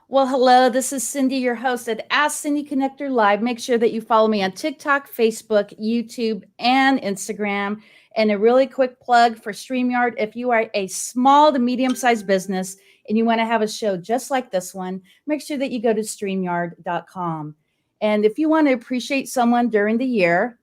Well, hello, this is Cindy, your host at Ask Cindy Connector Live. Make sure that you follow me on TikTok, Facebook, YouTube, and Instagram. And a really quick plug for StreamYard. If you are a small to medium sized business and you want to have a show just like this one, make sure that you go to StreamYard.com. And if you want to appreciate someone during the year,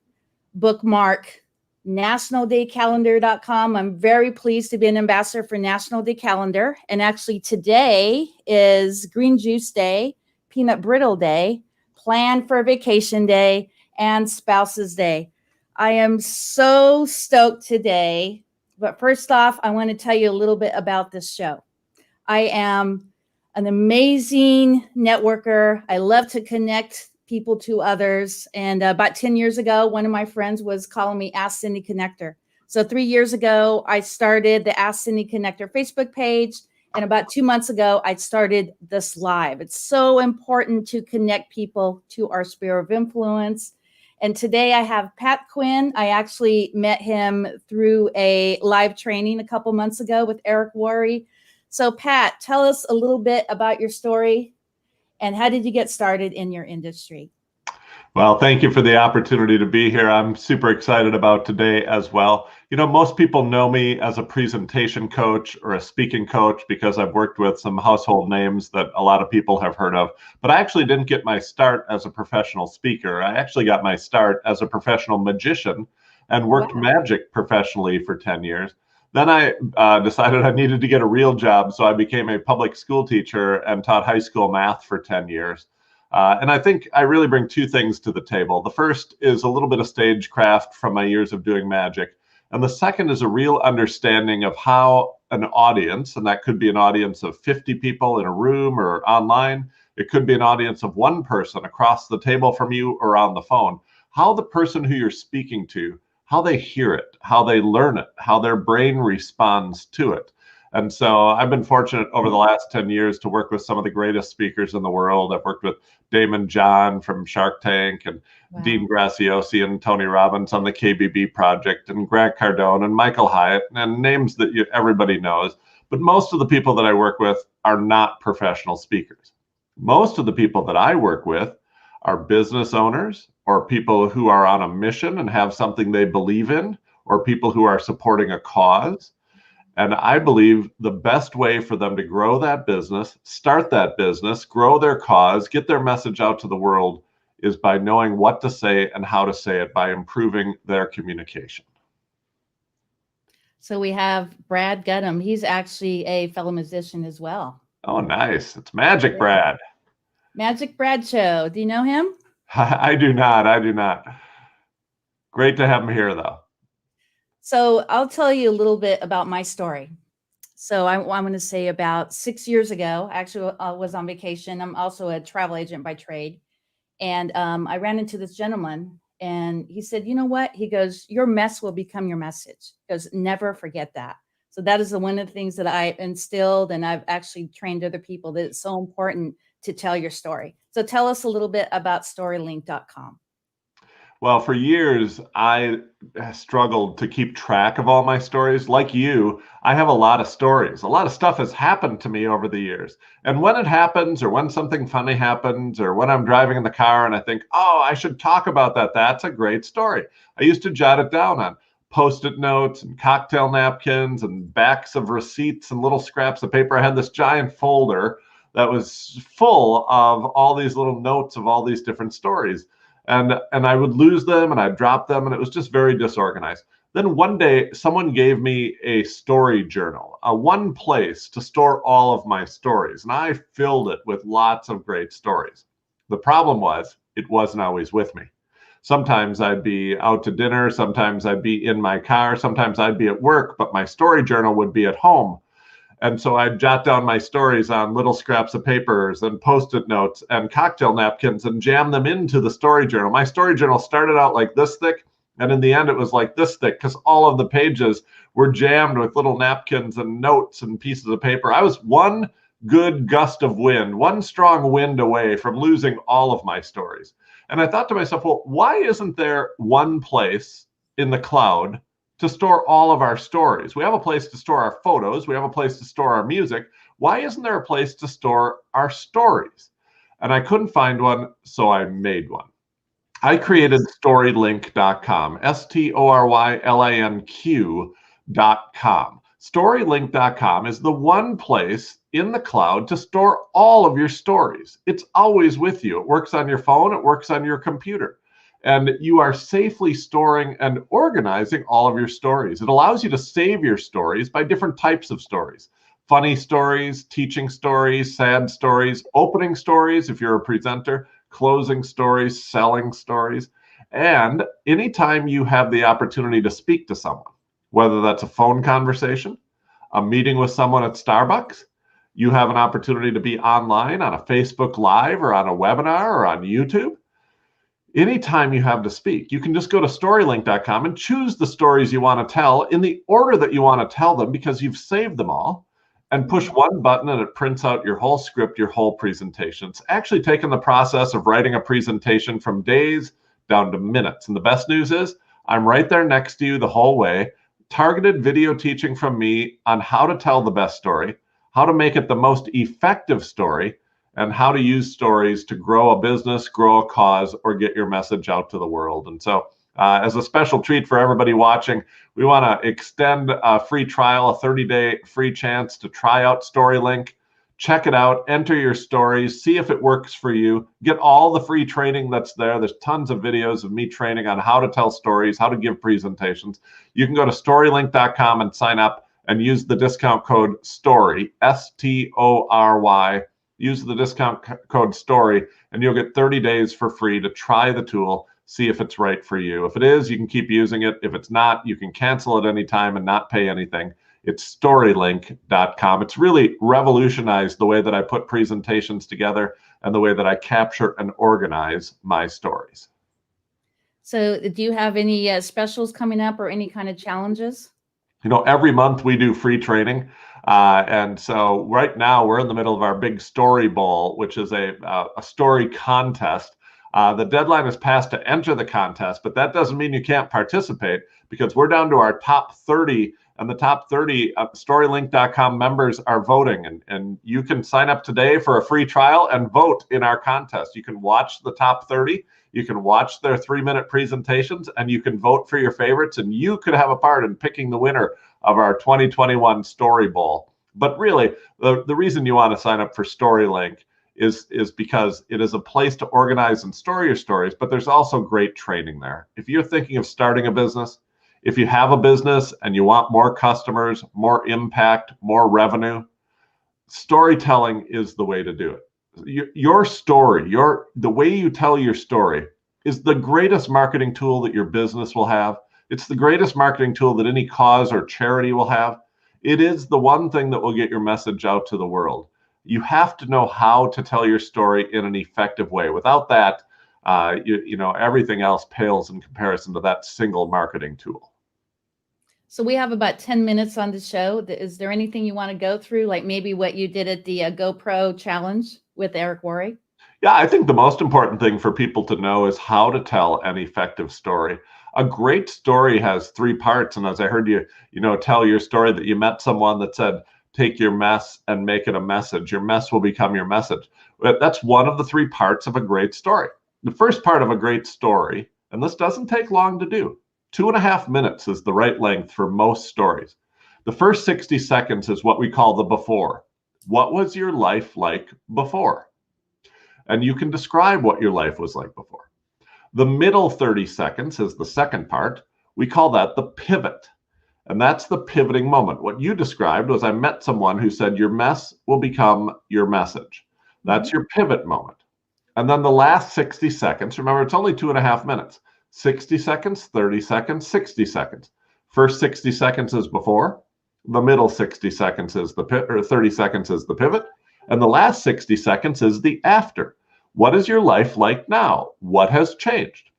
bookmark nationaldaycalendar.com. I'm very pleased to be an ambassador for National Day Calendar. And actually, today is Green Juice Day, Peanut Brittle Day, Plan for a Vacation Day, and Spouses Day. I am so stoked today. But first off, I want to tell you a little bit about this show. I am an amazing networker. I love to connect people to others. And about 10 years ago, one of my friends was calling me Ask Cindy Connector. So 3 years ago, I started the Ask Cindy Connector Facebook page. And about 2 months ago, I started this live. It's so important to connect people to our sphere of influence. And today I have Pat Quinn. I actually met him through a live training a couple months ago with Eric Worre. So Pat, tell us a little bit about your story and how did you get started in your industry? Well, thank you for the opportunity to be here. I'm super excited about today as well. You know, most people know me as a presentation coach or a speaking coach because I've worked with some household names that a lot of people have heard of. But I actually didn't get my start as a professional speaker. I actually got my start as a professional magician and worked magic professionally for 10 years. Then I decided I needed to get a real job, so I became a public school teacher and taught high school math for 10 years. And I think I really bring two things to the table. The first is a little bit of stagecraft from my years of doing magic. And the second is a real understanding of how an audience, and that could be an audience of 50 people in a room or online, it could be an audience of one person across the table from you or on the phone, how the person who you're speaking to, how they hear it, how they learn it, how their brain responds to it. And so I've been fortunate over the last 10 years to work with some of the greatest speakers in the world. I've worked with Damon John from Shark Tank and Dean Graziosi and Tony Robbins on the KBB project and Grant Cardone and Michael Hyatt and names that everybody knows. But most of the people that I work with are not professional speakers. Most of the people that I work with are business owners or people who are on a mission and have something they believe in, or people who are supporting a cause. And I believe the best way for them to grow that business, start that business, grow their cause, get their message out to the world is by knowing what to say and how to say it, by improving their communication. So we have Brad Guttum. He's actually a fellow musician as well. Oh, nice. It's Magic Brad. Magic Brad Show. Do you know him? I do not. I do not. Great to have him here, though. So I'll tell you a little bit about my story. So I'm going to say about 6 years ago, actually I was on vacation. I'm also a travel agent by trade. And I ran into this gentleman and he said, you know what? He goes, your mess will become your message. He goes, never forget that. So that is one of the things that I instilled, and I've actually trained other people that it's so important to tell your story. So tell us a little bit about storylink.com. Well, for years, I struggled to keep track of all my stories. Like you, I have a lot of stories. A lot of stuff has happened to me over the years. And when it happens, or when something funny happens, or when I'm driving in the car and I think, oh, I should talk about that, that's a great story. I used to jot it down on Post-it notes and cocktail napkins and backs of receipts and little scraps of paper. I had this giant folder that was full of all these little notes of all these different stories. And I would lose them and I'd drop them, and it was just very disorganized. Then one day, someone gave me a story journal, one place to store all of my stories, and I filled it with lots of great stories. The problem was, it wasn't always with me. Sometimes I'd be out to dinner, sometimes I'd be in my car, sometimes I'd be at work, but my story journal would be at home. And so I'd jot down my stories on little scraps of papers and Post-it notes and cocktail napkins and jam them into the story journal. My story journal started out like this thick, and in the end it was like this thick because all of the pages were jammed with little napkins and notes and pieces of paper. I was one good gust of wind, one strong wind away from losing all of my stories. And I thought to myself, well, why isn't there one place in the cloud to store all of our stories? We have a place to store our photos. We have a place to store our music. why isn't there a place to store our stories? And I couldn't find one, so I made one. I created storylink.com, STORYLINQ.com. Storylink.com is the one place in the cloud to store all of your stories. It's always with you. It works on your phone, it works on your computer. And you are safely storing and organizing all of your stories. It allows you to save your stories by different types of stories. Funny stories, teaching stories, sad stories, opening stories if you're a presenter, closing stories, selling stories. And anytime you have the opportunity to speak to someone, whether that's a phone conversation, a meeting with someone at Starbucks, you have an opportunity to be online on a Facebook Live or on a webinar or on YouTube. Anytime you have to speak, you can just go to storylink.com and choose the stories you want to tell in the order that you want to tell them because you've saved them all, and push one button and it prints out your whole script, your whole presentation. It's actually taken the process of writing a presentation from days down to minutes. And the best news is I'm right there next to you the whole way. Targeted video teaching from me on how to tell the best story, how to make it the most effective story, and how to use stories to grow a business, grow a cause, or get your message out to the world. And so as a special treat for everybody watching, we want to extend a free trial, a 30-day free chance to try out StoryLink. Check it out, enter your stories, see if it works for you. Get all the free training that's there. There's tons of videos of me training on how to tell stories, how to give presentations. You can go to storylink.com and sign up and use the discount code STORY, STORY. Use the discount code STORY, and you'll get 30 days for free to try the tool, see if it's right for you. If it is, you can keep using it. If it's not, you can cancel at any time and not pay anything. It's storylink.com. It's really revolutionized the way that I put presentations together and the way that I capture and organize my stories. So do you have any specials coming up or any kind of challenges? Every month we do free training. And so right now we're in the middle of our big story bowl, which is a story contest. The deadline is passed to enter the contest, but that doesn't mean you can't participate because we're down to our top 30, and the top 30 storylink.com members are voting. And you can sign up today for a free trial and vote in our contest. You can watch the top 30. You can watch their 3-minute presentations, and you can vote for your favorites, and you could have a part in picking the winner of our 2021 Story Bowl. But really, the reason you want to sign up for StoryLink is because it is a place to organize and store your stories, but there's also great training there. If you're thinking of starting a business, if you have a business and you want more customers, more impact, more revenue, storytelling is the way to do it. Your story, the way you tell your story is the greatest marketing tool that your business will have. It's the greatest marketing tool that any cause or charity will have. It is the one thing that will get your message out to the world. You have to know how to tell your story in an effective way. Without that, everything else pales in comparison to that single marketing tool. So we have about 10 minutes on the show. Is there anything you want to go through, like maybe what you did at the GoPro challenge with Eric Worre? Yeah, I think the most important thing for people to know is how to tell an effective story. A great story has 3 parts. And as I heard you, tell your story that you met someone that said, take your mess and make it a message. Your mess will become your message. That's one of the 3 parts of a great story. The first part of a great story, and this doesn't take long to do, 2.5 minutes is the right length for most stories. The first 60 seconds is what we call the before. What was your life like before? And you can describe what your life was like before. The middle 30 seconds is the second part. We call that the pivot. And that's the pivoting moment. What you described was I met someone who said your mess will become your message. That's your pivot moment. And then the last 60 seconds, remember, it's only 2.5 minutes. 60 seconds, 30 seconds, 60 seconds. First 60 seconds is before. The middle 60 seconds is the 30 seconds is the pivot. And the last 60 seconds is the after. What is your life like now? What has changed?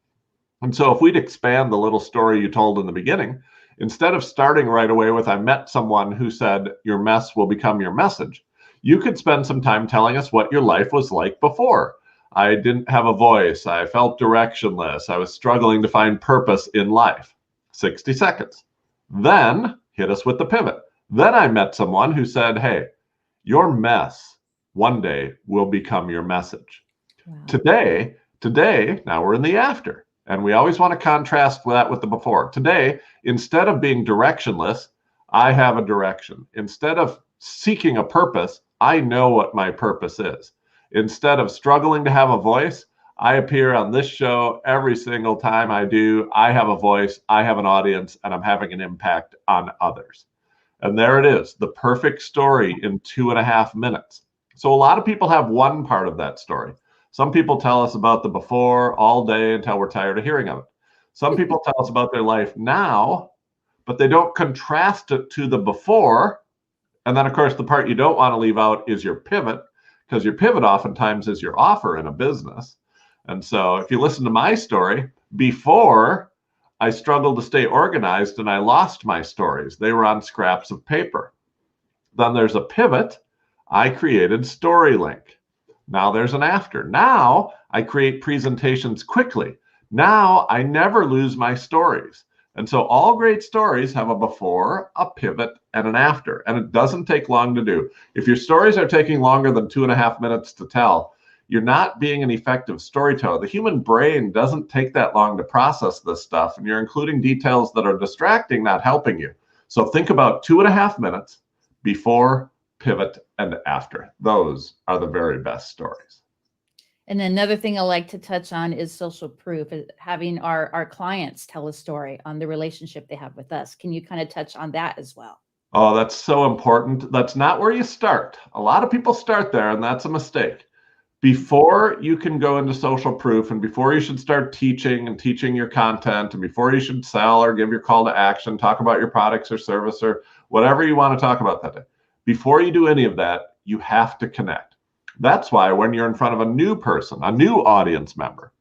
And so if we'd expand the little story you told in the beginning, instead of starting right away with, I met someone who said your mess will become your message, you could spend some time telling us what your life was like before. I didn't have a voice. I felt directionless. I was struggling to find purpose in life. 60 seconds. Then hit us with the pivot. Then I met someone who said, hey, Your mess one day will become your message. Wow. Today, now we're in the after, and we always want to contrast that with the before. Today, instead of being directionless, I have a direction. Instead of seeking a purpose, I know what my purpose is. Instead of struggling to have a voice, I appear on this show every single time I do. I have a voice, I have an audience, and I'm having an impact on others. And there it is, the perfect story in 2.5 minutes. So a lot of people have one part of that story. Some people tell us about the before all day until we're tired of hearing of it. Some people tell us about their life now, but they don't contrast it to the before. And then, of course, the part you don't want to leave out is your pivot, because your pivot oftentimes is your offer in a business. And so if you listen to my story, before I struggled to stay organized and I lost my stories, they were on scraps of paper. Then there's a pivot. I created StoryLink. Now there's an after. Now I create presentations quickly. Now I never lose my stories. And so all great stories have a before, a pivot, and an after. And it doesn't take long to do. If your stories are taking longer than 2.5 minutes to tell, you're not being an effective storyteller. The human brain doesn't take that long to process this stuff, and you're including details that are distracting, not helping you. So think about 2.5 minutes before, pivot, and after. Those are the very best stories. And another thing I like to touch on is social proof, having our clients tell a story on the relationship they have with us. Can you kind of touch on that as well? Oh, that's so important. That's not where you start. A lot of people start there, and that's a mistake. Before you can go into social proof, and before you should start teaching your content, and before you should sell or give your call to action, talk about your products or service or whatever you want to talk about that day, before you do any of that, you have to connect. That's why when you're in front of a new person, a new audience member,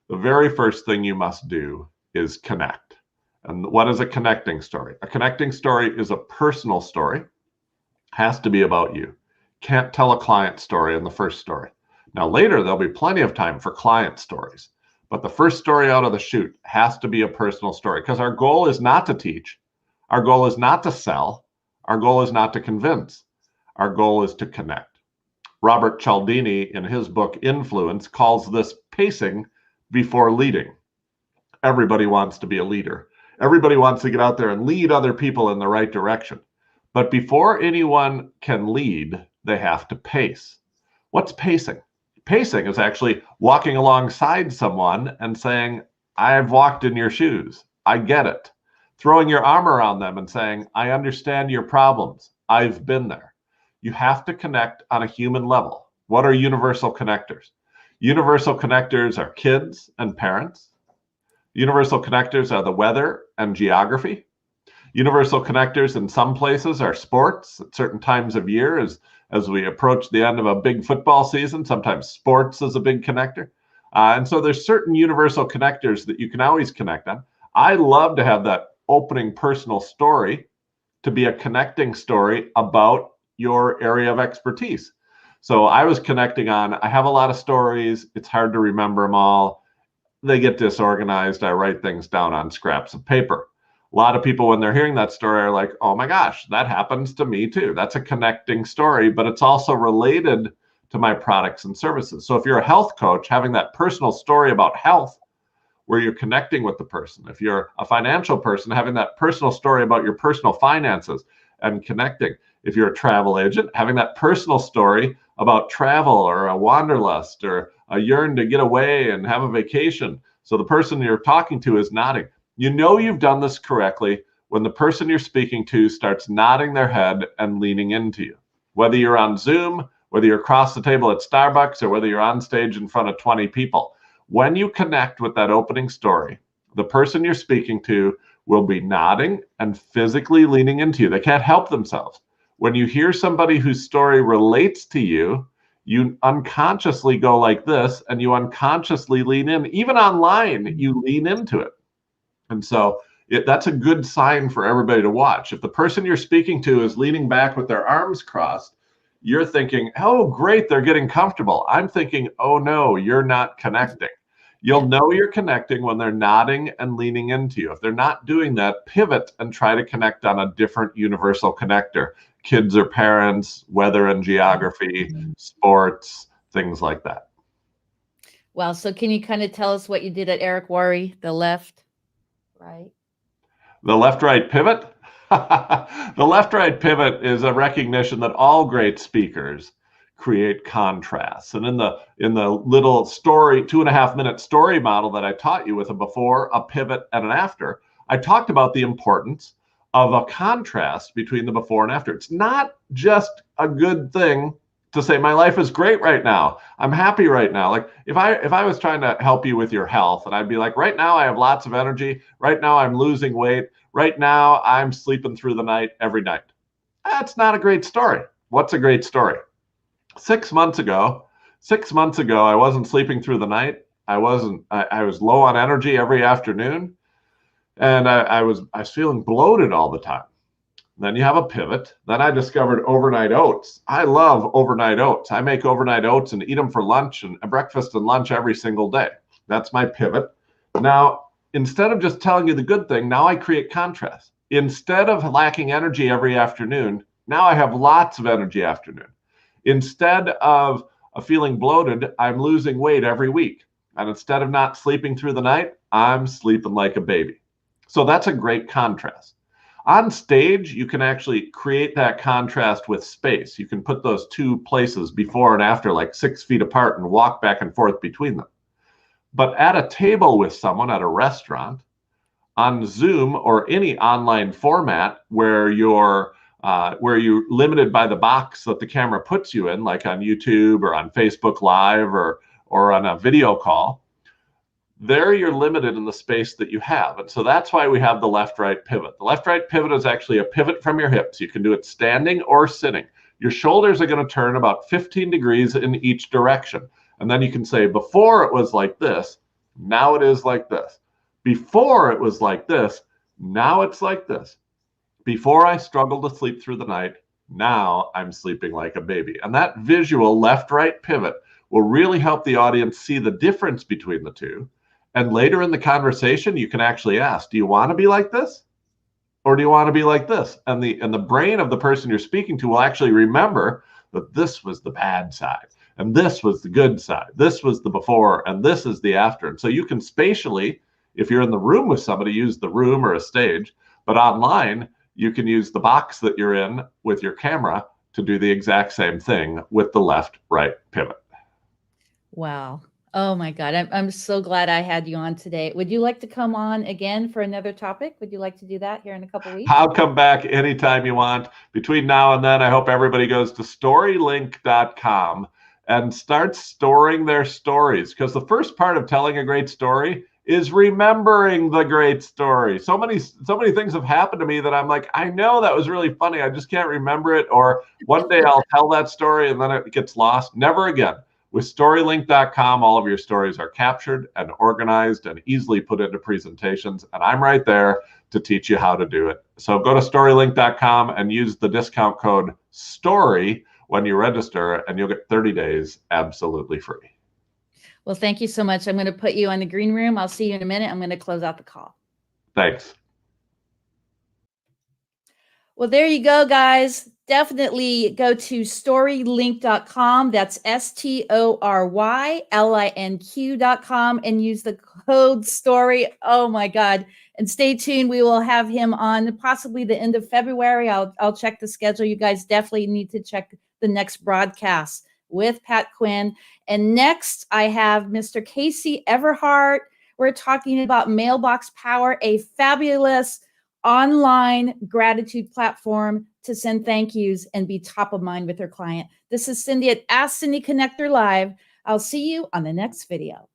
the very first thing you must do is connect. And what is a connecting story? A connecting story is a personal story, has to be about you. Can't tell a client story in the first story. Now later, there'll be plenty of time for client stories, but the first story out of the chute has to be a personal story, because our goal is not to teach. Our goal is not to sell. Our goal is not to convince. Our goal is to connect. Robert Cialdini, in his book Influence, calls this pacing before leading. Everybody wants to be a leader. Everybody wants to get out there and lead other people in the right direction. But before anyone can lead, they have to pace. What's pacing? Pacing is actually walking alongside someone and saying, I've walked in your shoes. I get it. Throwing your arm around them and saying, I understand your problems. I've been there. You have to connect on a human level. What are universal connectors? Universal connectors are kids and parents. Universal connectors are the weather and geography. Universal connectors in some places are sports at certain times of year. As we approach the end of a big football season, sometimes sports is a big connector. And so there's certain universal connectors that you can always connect on. I love to have that opening personal story to be a connecting story about your area of expertise. So I was connecting on, I have a lot of stories. It's hard to remember them all. They get disorganized. I write things down on scraps of paper. A lot of people, when they're hearing that story, are like, oh my gosh, that happens to me too. That's a connecting story, but it's also related to my products and services. So if you're a health coach, having that personal story about health where you're connecting with the person. If you're a financial person, having that personal story about your personal finances and connecting. If you're a travel agent, having that personal story about travel or a wanderlust or a yearn to get away and have a vacation. So the person you're talking to is nodding. You know you've done this correctly when the person you're speaking to starts nodding their head and leaning into you. Whether you're on Zoom, whether you're across the table at Starbucks, or whether you're on stage in front of 20 people. When you connect with that opening story, the person you're speaking to will be nodding and physically leaning into you. They can't help themselves. When you hear somebody whose story relates to you, you unconsciously go like this and you unconsciously lean in. Even online, you lean into it. And so that's a good sign for everybody to watch. If the person you're speaking to is leaning back with their arms crossed, you're thinking, oh, great, they're getting comfortable. I'm thinking, oh, no, you're not connecting. You'll know you're connecting when they're nodding and leaning into you. If they're not doing that, pivot and try to connect on a different universal connector. kids or parents, weather and geography, sports, things like that. Well, so can you kind of tell us what you did at Eric Worre, the left, right? The left-right pivot? The left-right pivot is a recognition that all great speakers create contrasts. And in the little story, 2.5-minute story model that I taught you with a before, a pivot, and an after, I talked about the importance of a contrast between the before and after. It's not just a good thing to say my life is great right now. I'm happy right now. Like if I was trying to help you with your health, and I'd be like, right now I have lots of energy. Right now I'm losing weight. Right now I'm sleeping through the night every night. That's not a great story. What's a great story? 6 months ago, I wasn't sleeping through the night. I was low on energy every afternoon, and I was feeling bloated all the time. Then you have a pivot. Then I discovered overnight oats. I love overnight oats. I make overnight oats and eat them for lunch and breakfast and lunch every single day. That's my pivot. Now, instead of just telling you the good thing, now I create contrast. Instead of lacking energy every afternoon, now I have lots of energy afternoon. Instead of feeling bloated, I'm losing weight every week. And instead of not sleeping through the night, I'm sleeping like a baby. So that's a great contrast. On stage, you can actually create that contrast with space. You can put those two places before and after like 6 feet apart and walk back and forth between them. But at a table with someone at a restaurant, on Zoom or any online format where you're limited by the box that the camera puts you in, like on YouTube or on Facebook Live or on a video call, there you're limited in the space that you have. And so that's why we have the left-right pivot. The left-right pivot is actually a pivot from your hips. You can do it standing or sitting. Your shoulders are going to turn about 15 degrees in each direction. And then you can say, before it was like this, now it is like this. Before it was like this, now it's like this. Before I struggled to sleep through the night, now I'm sleeping like a baby. And that visual left-right pivot will really help the audience see the difference between the two. And later in the conversation, you can actually ask, do you want to be like this? Or do you want to be like this? And the brain of the person you're speaking to will actually remember that this was the bad side, and this was the good side. This was the before, and this is the after. And so you can spatially, if you're in the room with somebody, use the room or a stage. But online, you can use the box that you're in with your camera to do the exact same thing with the left-right pivot. Wow. Oh my God. I'm so glad I had you on today. Would you like to come on again for another topic? Would you like to do that here in a couple weeks? I'll come back anytime you want. Between now and then, I hope everybody goes to storylink.com and starts storing their stories, because the first part of telling a great story is remembering the great story. So many things have happened to me that I'm like, I know that was really funny. I just can't remember it. Or one day I'll tell that story and then it gets lost. Never again. With storylink.com, all of your stories are captured and organized and easily put into presentations. And I'm right there to teach you how to do it. So go to storylink.com and use the discount code STORY when you register, and you'll get 30 days absolutely free. Well, thank you so much. I'm going to put you on the green room. I'll see you in a minute. I'm going to close out the call. Thanks. Well, there you go, guys. Definitely go to storylink.com. That's STORYLINQ.com and use the code STORY. Oh my God. And stay tuned. We will have him on possibly the end of February. I'll check the schedule. You guys definitely need to check the next broadcast with Pat Quinn. And next I have Mr. Casey Everhart. We're talking about Mailbox Power, a fabulous online gratitude platform to send thank yous and be top of mind with your client. This is Cindy at Ask Cindy Connector Live. I'll see you on the next video.